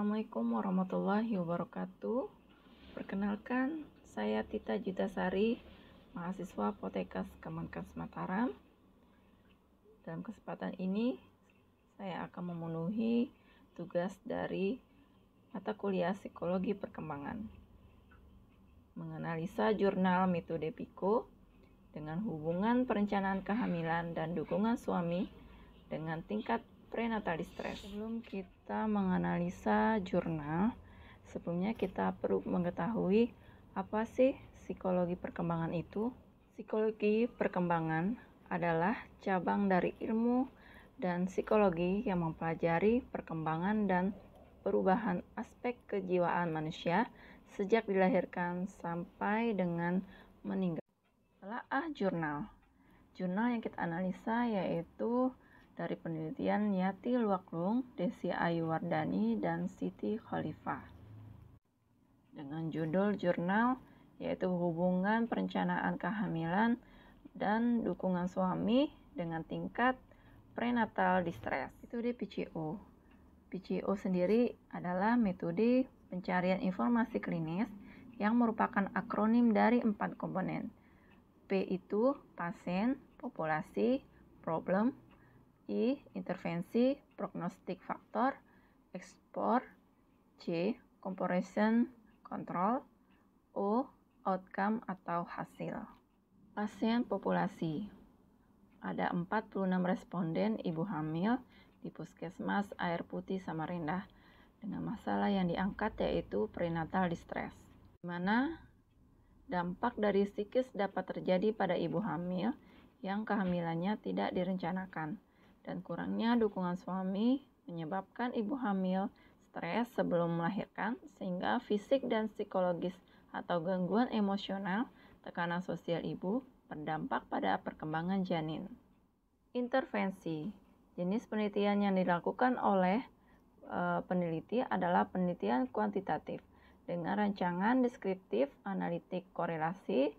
Assalamualaikum warahmatullahi wabarakatuh. Perkenalkan, saya Tita Jitasari, mahasiswa Potekas Kemenkes Mataram. Dalam kesempatan ini, saya akan memenuhi tugas dari mata kuliah Psikologi Perkembangan. Menganalisa jurnal metode PICO dengan hubungan perencanaan kehamilan dan dukungan suami dengan tingkat prenatal distress. Sebelum kita menganalisa jurnal, sebelumnya kita perlu mengetahui apa sih psikologi perkembangan itu. Psikologi perkembangan adalah cabang dari ilmu dan psikologi yang mempelajari perkembangan dan perubahan aspek kejiwaan manusia sejak dilahirkan sampai dengan meninggal. Telaah jurnal. Jurnal yang kita analisa yaitu dari penelitian Yati Luaklung, Desi Ayuwardani, dan Siti Khalifah. Dengan judul jurnal yaitu hubungan perencanaan kehamilan dan dukungan suami dengan tingkat prenatal distress. Metode PCO. PCO sendiri adalah metode pencarian informasi klinis yang merupakan akronim dari 4 komponen. P itu pasien, populasi, problem, I intervensi, prognostik faktor, ekspor, C comparison control, O outcome atau hasil. Pasien populasi. Ada 46 responden ibu hamil di Puskesmas Air Putih Samarinda dengan masalah yang diangkat yaitu prenatal distress, di mana dampak dari psikis dapat terjadi pada ibu hamil yang kehamilannya tidak direncanakan dan kurangnya dukungan suami menyebabkan ibu hamil stres sebelum melahirkan sehingga fisik dan psikologis atau gangguan emosional, tekanan sosial ibu berdampak pada perkembangan janin. Intervensi. Jenis penelitian yang dilakukan oleh peneliti adalah penelitian kuantitatif dengan rancangan deskriptif, analitik korelasi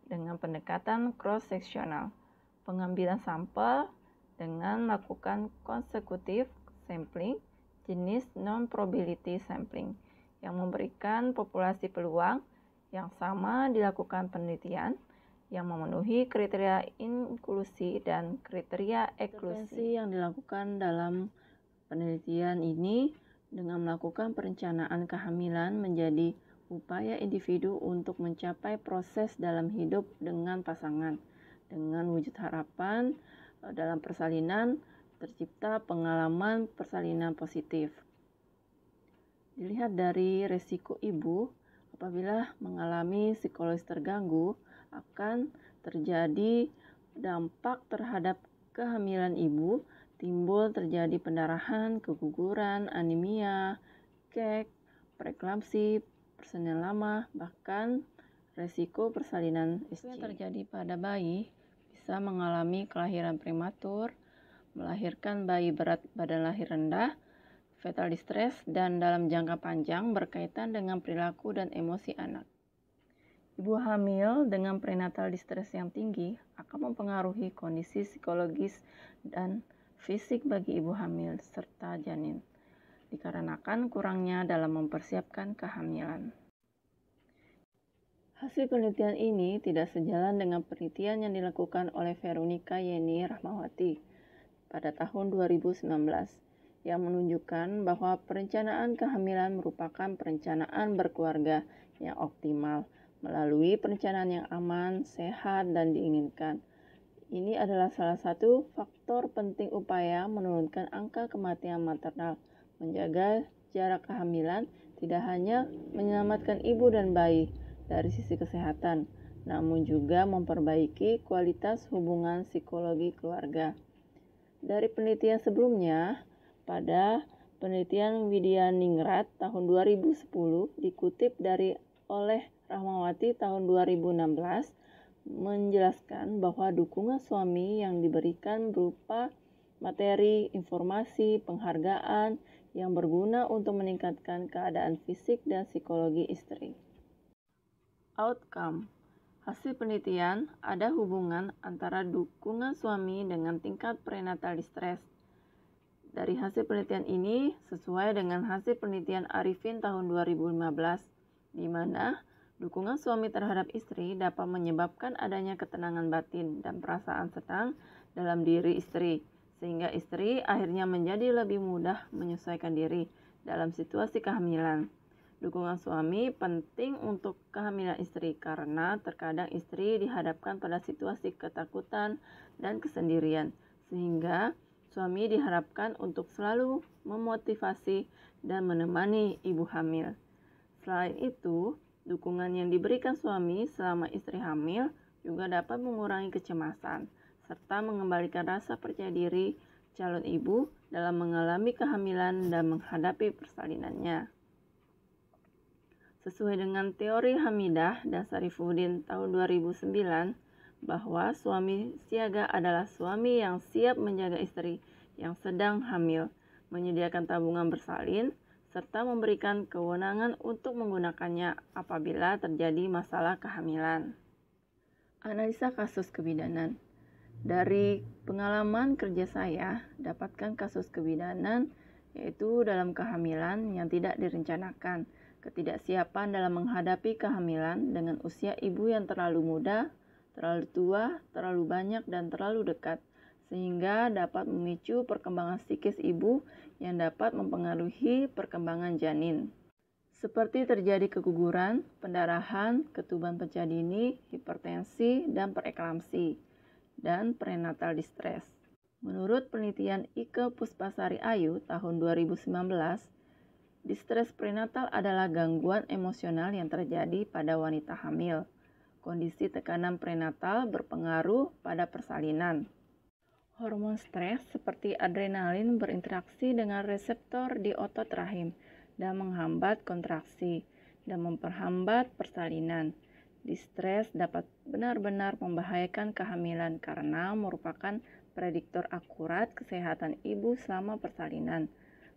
dengan pendekatan cross-seksional, pengambilan sampel dengan melakukan konsekutif sampling, jenis non-probability sampling, yang memberikan populasi peluang yang sama dilakukan penelitian yang memenuhi kriteria inklusi dan kriteria eksklusi. Intervensi yang dilakukan dalam penelitian ini dengan melakukan perencanaan kehamilan menjadi upaya individu untuk mencapai proses dalam hidup dengan pasangan, dengan wujud harapan dalam persalinan tercipta pengalaman persalinan positif. Dilihat dari resiko ibu apabila mengalami psikologis terganggu akan terjadi dampak terhadap kehamilan ibu, timbul terjadi pendarahan, keguguran, anemia, kek, preeklamsi, persalinan lama, bahkan resiko persalinan SC. Yang terjadi pada bayi bisa mengalami kelahiran prematur, melahirkan bayi berat badan lahir rendah, fetal distress, dan dalam jangka panjang berkaitan dengan perilaku dan emosi anak. Ibu hamil dengan prenatal distress yang tinggi akan mempengaruhi kondisi psikologis dan fisik bagi ibu hamil serta janin, dikarenakan kurangnya dalam mempersiapkan kehamilan. Hasil penelitian ini tidak sejalan dengan penelitian yang dilakukan oleh Veronica Yeni Rahmawati pada tahun 2019 yang menunjukkan bahwa perencanaan kehamilan merupakan perencanaan berkeluarga yang optimal melalui perencanaan yang aman, sehat, dan diinginkan. Ini adalah salah satu faktor penting upaya menurunkan angka kematian maternal, menjaga jarak kehamilan, tidak hanya menyelamatkan ibu dan bayi dari sisi kesehatan, namun juga memperbaiki kualitas hubungan psikologi keluarga. Dari penelitian sebelumnya, pada penelitian Widya Ningrat tahun 2010 dikutip dari oleh Rahmawati tahun 2016 menjelaskan bahwa dukungan suami yang diberikan berupa materi, informasi, penghargaan yang berguna untuk meningkatkan keadaan fisik dan psikologi istri. Outcome. Hasil penelitian ada hubungan antara dukungan suami dengan tingkat prenatal distress. Dari hasil penelitian ini sesuai dengan hasil penelitian Arifin tahun 2015, di mana dukungan suami terhadap istri dapat menyebabkan adanya ketenangan batin dan perasaan senang dalam diri istri, sehingga istri akhirnya menjadi lebih mudah menyesuaikan diri dalam situasi kehamilan. Dukungan suami penting untuk kehamilan istri karena terkadang istri dihadapkan pada situasi ketakutan dan kesendirian, sehingga suami diharapkan untuk selalu memotivasi dan menemani ibu hamil. Selain itu, dukungan yang diberikan suami selama istri hamil juga dapat mengurangi kecemasan, serta mengembalikan rasa percaya diri calon ibu dalam mengalami kehamilan dan menghadapi persalinannya. Sesuai dengan teori Hamidah dan Sarifuddin tahun 2009, bahwa suami siaga adalah suami yang siap menjaga istri yang sedang hamil, menyediakan tabungan bersalin, serta memberikan kewenangan untuk menggunakannya apabila terjadi masalah kehamilan. Analisa kasus kebidanan. Dari pengalaman kerja saya, dapatkan kasus kebidanan yaitu dalam kehamilan yang tidak direncanakan, ketidaksiapan dalam menghadapi kehamilan dengan usia ibu yang terlalu muda, terlalu tua, terlalu banyak, dan terlalu dekat, sehingga dapat memicu perkembangan psikis ibu yang dapat mempengaruhi perkembangan janin. Seperti terjadi keguguran, pendarahan, ketuban pecah dini, hipertensi, dan preeklamsi, dan prenatal distress. Menurut penelitian Ike Puspasari Ayu tahun 2019, distress prenatal adalah gangguan emosional yang terjadi pada wanita hamil. Kondisi tekanan prenatal berpengaruh pada persalinan. Hormon stres seperti adrenalin berinteraksi dengan reseptor di otot rahim dan menghambat kontraksi dan memperhambat persalinan. Distres dapat benar-benar membahayakan kehamilan karena merupakan prediktor akurat kesehatan ibu selama persalinan,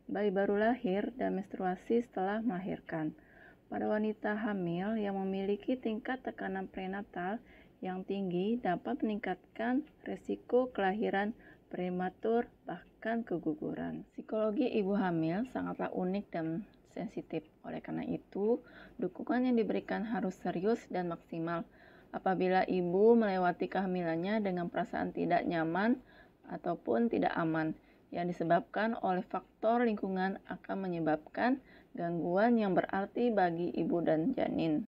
bayi baru lahir, dan menstruasi setelah melahirkan. Pada wanita hamil yang memiliki tingkat tekanan prenatal yang tinggi dapat meningkatkan resiko kelahiran prematur bahkan keguguran. Psikologi ibu hamil sangatlah unik dan sensitif. Oleh karena itu, dukungan yang diberikan harus serius dan maksimal. Apabila ibu melewati kehamilannya dengan perasaan tidak nyaman ataupun tidak aman, yang disebabkan oleh faktor lingkungan akan menyebabkan gangguan yang berarti bagi ibu dan janin.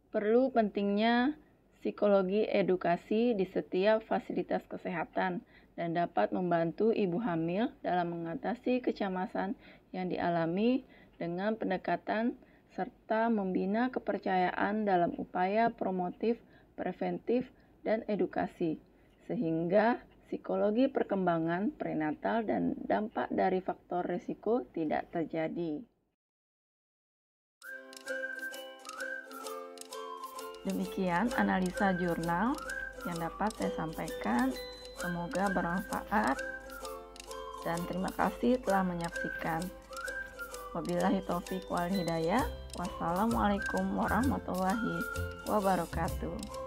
Perlu pentingnya psikologi edukasi di setiap fasilitas kesehatan dan dapat membantu ibu hamil dalam mengatasi kecemasan yang dialami dengan pendekatan serta membina kepercayaan dalam upaya promotif, preventif, dan edukasi, sehingga psikologi perkembangan prenatal dan dampak dari faktor risiko tidak terjadi. Demikian analisa jurnal yang dapat saya sampaikan. Semoga bermanfaat dan terima kasih telah menyaksikan. Wabillahi taufiq wal hidayah. Wassalamualaikum warahmatullahi wabarakatuh.